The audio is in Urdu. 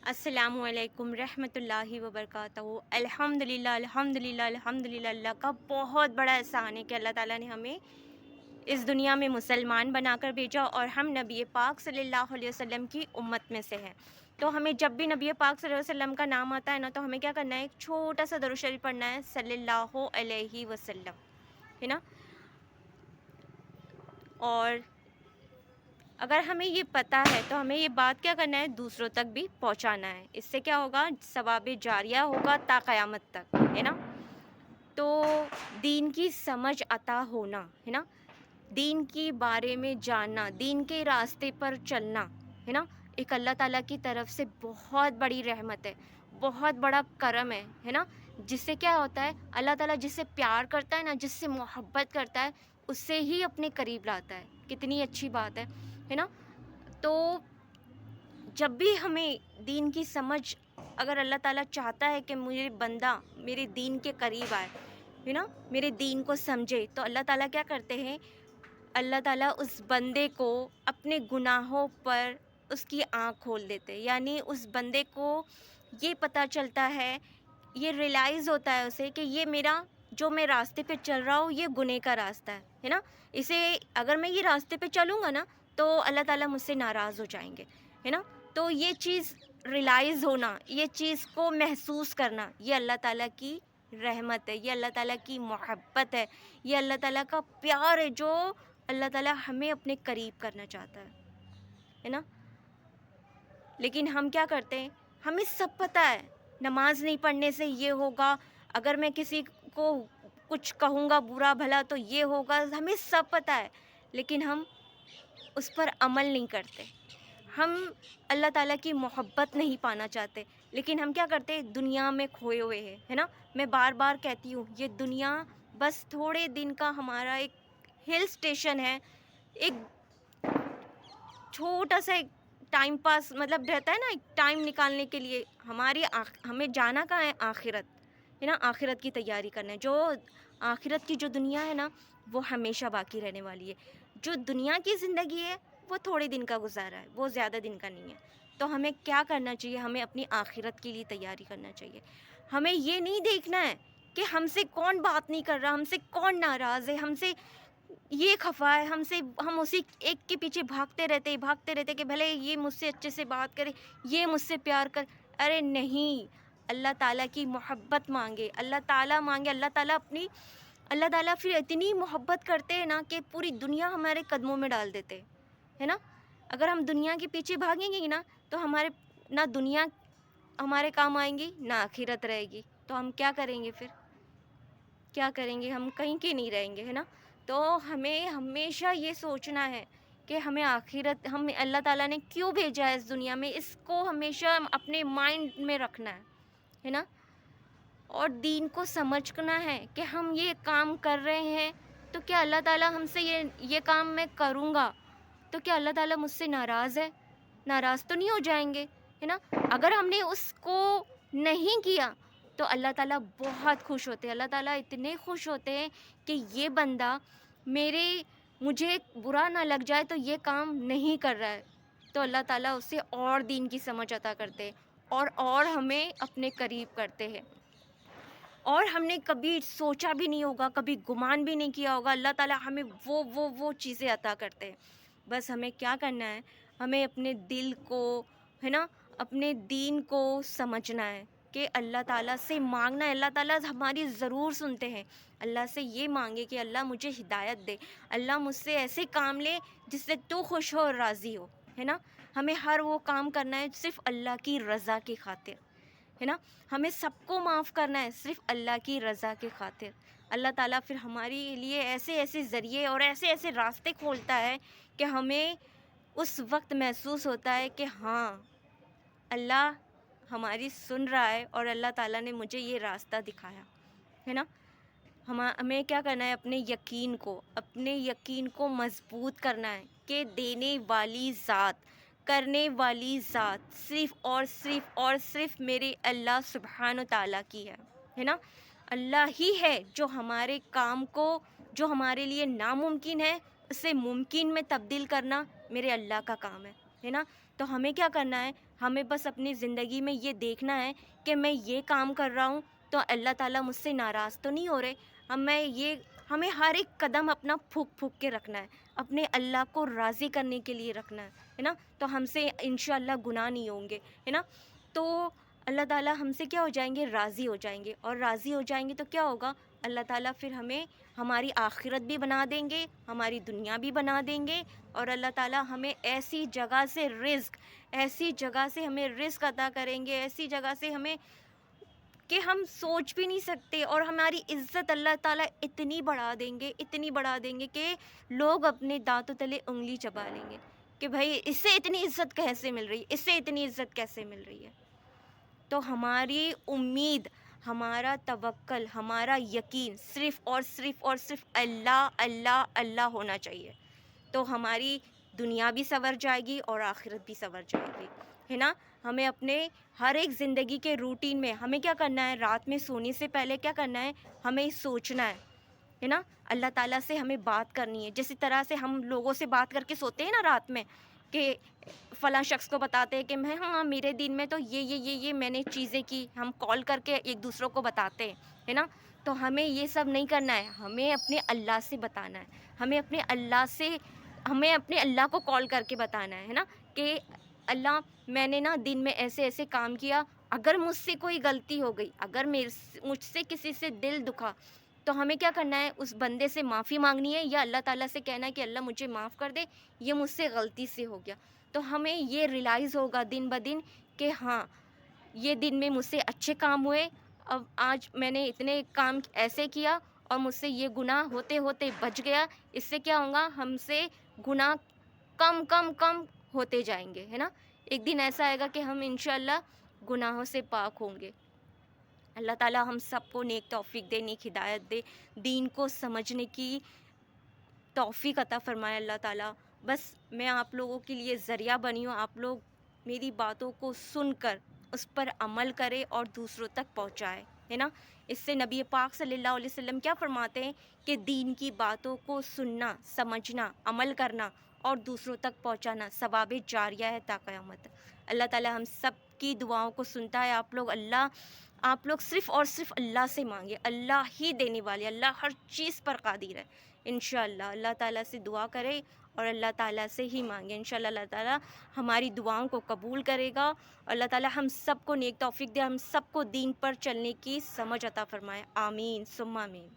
السلام علیکم رحمۃ اللہ وبرکاتہ۔ الحمدللہ اللہ کا بہت بڑا احسان ہے کہ اللہ تعالیٰ نے ہمیں اس دنیا میں مسلمان بنا کر بھیجا اور ہم نبی پاک صلی اللہ علیہ وسلم کی امت میں سے ہیں۔ تو ہمیں جب بھی نبی پاک صلی اللہ علیہ وسلم کا نام آتا ہے نا، تو ہمیں کیا کرنا ہے؟ ایک چھوٹا سا درود شریف پڑھنا ہے، صلی اللہ علیہ وسلم، ہے نا۔ اور اگر ہمیں یہ پتہ ہے تو ہمیں یہ بات کیا کرنا ہے؟ دوسروں تک بھی پہنچانا ہے۔ اس سے کیا ہوگا؟ ثواب جاریہ ہوگا تا قیامت تک، ہے نا۔ تو دین کی سمجھ عطا ہونا، ہے نا، دین کے بارے میں جاننا، دین کے راستے پر چلنا، ہے نا، ایک اللہ تعالیٰ کی طرف سے بہت بڑی رحمت ہے، بہت بڑا کرم ہے نا۔ جس سے کیا ہوتا ہے؟ اللہ تعالیٰ جس سے پیار کرتا ہے نا، جس سے محبت کرتا ہے، اس سے ہی اپنے قریب لاتا ہے۔ کتنی اچھی بات ہے نا۔ تو جب بھی ہمیں دین کی سمجھ، اگر اللہ تعالیٰ چاہتا ہے کہ میرے بندہ میرے دین کے قریب آئے، ہے نا، میرے دین کو سمجھے، تو اللہ تعالیٰ کیا کرتے ہیں؟ اللہ تعالیٰ اس بندے کو اپنے گناہوں پر اس کی آنکھ کھول دیتے، یعنی اس بندے کو یہ پتہ چلتا ہے، یہ ریلائز ہوتا ہے اسے کہ یہ میرا جو میں راستے پہ چل رہا ہوں یہ گناہ کا راستہ ہے نا۔ اسے اگر میں یہ راستے پہ چلوں گا نا تو اللہ تعالیٰ مجھ سے ناراض ہو جائیں گے، ہے نا۔ تو یہ چیز ریلائز ہونا، یہ چیز کو محسوس کرنا، یہ اللہ تعالیٰ کی رحمت ہے، یہ اللہ تعالیٰ کی محبت یہ اللہ تعالیٰ کا پیار ہے، جو اللہ تعالیٰ ہمیں اپنے قریب کرنا چاہتا ہے نا۔ لیکن ہم کیا کرتے ہیں؟ ہمیں سب پتہ ہے نماز نہیں پڑھنے سے یہ ہوگا، اگر میں کسی کو کچھ کہوں گا برا بھلا تو یہ ہوگا، ہمیں سب پتہ ہے، لیکن ہم اس پر عمل نہیں کرتے۔ ہم اللہ تعالیٰ کی محبت نہیں پانا چاہتے، لیکن ہم کیا کرتے؟ دنیا میں کھوئے ہوئے ہیں، ہے نا۔ میں بار بار کہتی ہوں، یہ دنیا بس تھوڑے دن کا ہمارا ایک ہل اسٹیشن ہے، ایک چھوٹا سا ایک ٹائم پاس مطلب رہتا ہے نا، ایک ٹائم نکالنے کے لیے۔ ہمیں جانا کہاں ہے؟ آخرت، ہے نا، آخرت کی تیاری کرنا ہے۔ جو آخرت کی جو دنیا ہے نا، وہ ہمیشہ باقی رہنے والی ہے۔ جو دنیا کی زندگی ہے وہ تھوڑے دن کا گزارا ہے، وہ زیادہ دن کا نہیں ہے۔ تو ہمیں کیا کرنا چاہیے؟ ہمیں اپنی آخرت کے لیے تیاری کرنا چاہیے۔ ہمیں یہ نہیں دیکھنا ہے کہ ہم سے کون بات نہیں کر رہا، ہم سے کون ناراض ہے، ہم سے یہ خفا ہے، ہم اسی ایک کے پیچھے بھاگتے رہتے کہ بھلے یہ مجھ سے اچھے سے بات کرے، یہ مجھ سے پیار کر۔ ارے نہیں، اللہ تعالیٰ کی محبت مانگے، اللہ تعالیٰ پھر اتنی محبت کرتے ہیں نا کہ پوری دنیا ہمارے قدموں میں ڈال دیتے، ہے نا۔ اگر ہم دنیا کے پیچھے بھاگیں گے نا تو نہ دنیا ہمارے کام آئیں گی، نہ آخرت رہے گی۔ تو ہم کیا کریں گے؟ پھر کیا کریں گے؟ ہم کہیں کے نہیں رہیں گے، ہے نا۔ تو ہمیں ہمیشہ یہ سوچنا ہے کہ ہمیں اللہ تعالیٰ نے کیوں بھیجا ہے اس دنیا میں، اس کو ہمیشہ اپنے مائنڈ میں رکھنا ہے نا۔ اور دین کو سمجھنا ہے کہ ہم یہ کام کر رہے ہیں تو کیا اللہ تعالیٰ ہم سے یہ کام میں کروں گا تو کیا اللہ تعالیٰ مجھ سے ناراض ہے؟ ناراض تو نہیں ہو جائیں گے، ہے نا۔ اگر ہم نے اس کو نہیں کیا تو اللہ تعالیٰ بہت خوش ہوتے ہیں، اللہ تعالیٰ اتنے خوش ہوتے ہیں کہ یہ بندہ مجھے برا نہ لگ جائے تو یہ کام نہیں کر رہا ہے، تو اللہ تعالیٰ اسے اور دین کی سمجھ عطا کرتے ہیں اور ہمیں اپنے قریب کرتے ہیں۔ اور ہم نے کبھی سوچا بھی نہیں ہوگا، کبھی گمان بھی نہیں کیا ہوگا، اللہ تعالیٰ ہمیں وہ چیزیں عطا کرتے ہیں۔ بس ہمیں کیا کرنا ہے؟ ہمیں اپنے دل کو، ہے نا، اپنے دین کو سمجھنا ہے کہ اللہ تعالیٰ سے مانگنا ہے۔ اللہ تعالیٰ ہماری ضرور سنتے ہیں۔ اللہ سے یہ مانگے کہ اللہ مجھے ہدایت دے، اللہ مجھ سے ایسے کام لے جس سے تو خوش ہو اور راضی ہو، ہے نا۔ ہمیں ہر وہ کام کرنا ہے صرف اللہ کی رضا کی خاطر، ہے نا۔ ہمیں سب کو معاف کرنا ہے صرف اللہ کی رضا کی خاطر۔ اللہ تعالیٰ پھر ہمارے لیے ایسے ذریعے اور ایسے راستے کھولتا ہے کہ ہمیں اس وقت محسوس ہوتا ہے کہ ہاں، اللہ ہماری سن رہا ہے اور اللہ تعالیٰ نے مجھے یہ راستہ دکھایا، ہے نا۔ ہمیں کیا کرنا ہے؟ اپنے یقین کو مضبوط کرنا ہے کہ دینے والی ذات، کرنے والی ذات صرف میرے اللہ سبحانہ و تعالیٰ کی ہے نا۔ اللہ ہی ہے جو ہمارے کام کو، جو ہمارے لیے ناممکن ہے اسے ممکن میں تبدیل کرنا میرے اللہ کا کام ہے نا۔ تو ہمیں کیا کرنا ہے؟ ہمیں بس اپنی زندگی میں یہ دیکھنا ہے کہ میں یہ کام کر رہا ہوں تو اللہ تعالیٰ مجھ سے ناراض تو نہیں ہو رہے. ہمیں ہر ایک قدم اپنا پھونک پھونک کے رکھنا ہے, اپنے اللہ کو راضی کرنے کے لیے رکھنا ہے نا. تو ہم سے انشاءاللہ گناہ نہیں ہوں گے, ہے نا. تو اللہ تعالیٰ ہم سے کیا ہو جائیں گے, راضی ہو جائیں گے. اور راضی ہو جائیں گے تو کیا ہوگا, اللہ تعالیٰ پھر ہمیں ہماری آخرت بھی بنا دیں گے, ہماری دنیا بھی بنا دیں گے. اور اللہ تعالیٰ ہمیں ایسی جگہ سے ہمیں رزق عطا کریں گے, ایسی جگہ سے ہمیں کہ ہم سوچ بھی نہیں سکتے. اور ہماری عزت اللہ تعالیٰ اتنی بڑھا دیں گے کہ لوگ اپنے دانتوں تلے انگلی چبا لیں گے کہ بھائی اس سے اتنی عزت کیسے مل رہی ہے. تو ہماری امید, ہمارا توکل, ہمارا یقین صرف اللہ ہونا چاہیے. تو ہماری دنیا بھی سنور جائے گی اور آخرت بھی سنور جائے گی, ہے نا. ہمیں اپنے ہر ایک زندگی کے روٹین میں ہمیں کیا کرنا ہے, رات میں سونے سے پہلے کیا کرنا ہے, ہمیں سوچنا ہے نا. اللہ تعالیٰ سے ہمیں بات کرنی ہے, جیسی طرح سے ہم لوگوں سے بات کر کے سوتے ہیں نا رات میں, کہ فلاں شخص کو بتاتے ہیں کہ میں ہاں میرے دن میں تو یہ میں نے چیزیں کی, ہم کال کر کے ایک دوسروں کو بتاتے ہیں, ہے نا. تو ہمیں یہ سب نہیں کرنا ہے, ہمیں اپنے اللہ سے بتانا ہے, ہمیں اپنے اللہ کو کال کر کے بتانا ہے نا, کہ اللہ میں نے نا دن میں ایسے کام کیا, اگر مجھ سے کوئی غلطی ہو گئی, اگر مجھ سے کسی سے دل دکھا, تو ہمیں کیا کرنا ہے, اس بندے سے معافی مانگنی ہے, یا اللہ تعالیٰ سے کہنا ہے کہ اللہ مجھے معاف کر دے, یہ مجھ سے غلطی سے ہو گیا. تو ہمیں یہ ریلائز ہوگا دن بدن کہ ہاں یہ دن میں مجھ سے اچھے کام ہوئے, اب آج میں نے اتنے کام ایسے کیا اور مجھ سے یہ گناہ ہوتے ہوتے بچ گیا. اس سے کیا ہوگا, ہم سے گناہ کم ہوتے جائیں گے, ہے نا. ایک دن ایسا آئے گا کہ ہم انشاءاللہ گناہوں سے پاک ہوں گے. اللہ تعالیٰ ہم سب کو نیک توفیق دے, نیک ہدایت دے, دین کو سمجھنے کی توفیق عطا فرمائے اللہ تعالیٰ. بس میں آپ لوگوں کے لیے ذریعہ بنی ہوں, آپ لوگ میری باتوں کو سن کر اس پر عمل کرے اور دوسروں تک پہنچائے, ہے نا. اس سے نبی پاک صلی اللہ علیہ وسلم کیا فرماتے ہیں کہ دین کی باتوں کو سننا, سمجھنا, عمل کرنا اور دوسروں تک پہنچانا ثواب جاریہ ہے تا قیامت. اللہ تعالیٰ ہم سب کی دعاؤں کو سنتا ہے. آپ لوگ صرف اور صرف اللہ سے مانگے, اللہ ہی دینے والے, اللہ ہر چیز پر قادر ہے. انشاءاللہ اللہ تعالیٰ سے دعا کرے اور اللہ تعالیٰ سے ہی مانگے, انشاءاللہ اللہ تعالیٰ ہماری دعاؤں کو قبول کرے گا. اللہ تعالیٰ ہم سب کو نیک توفیق دے, ہم سب کو دین پر چلنے کی سمجھ عطا فرمائے. آمین ثم آمین.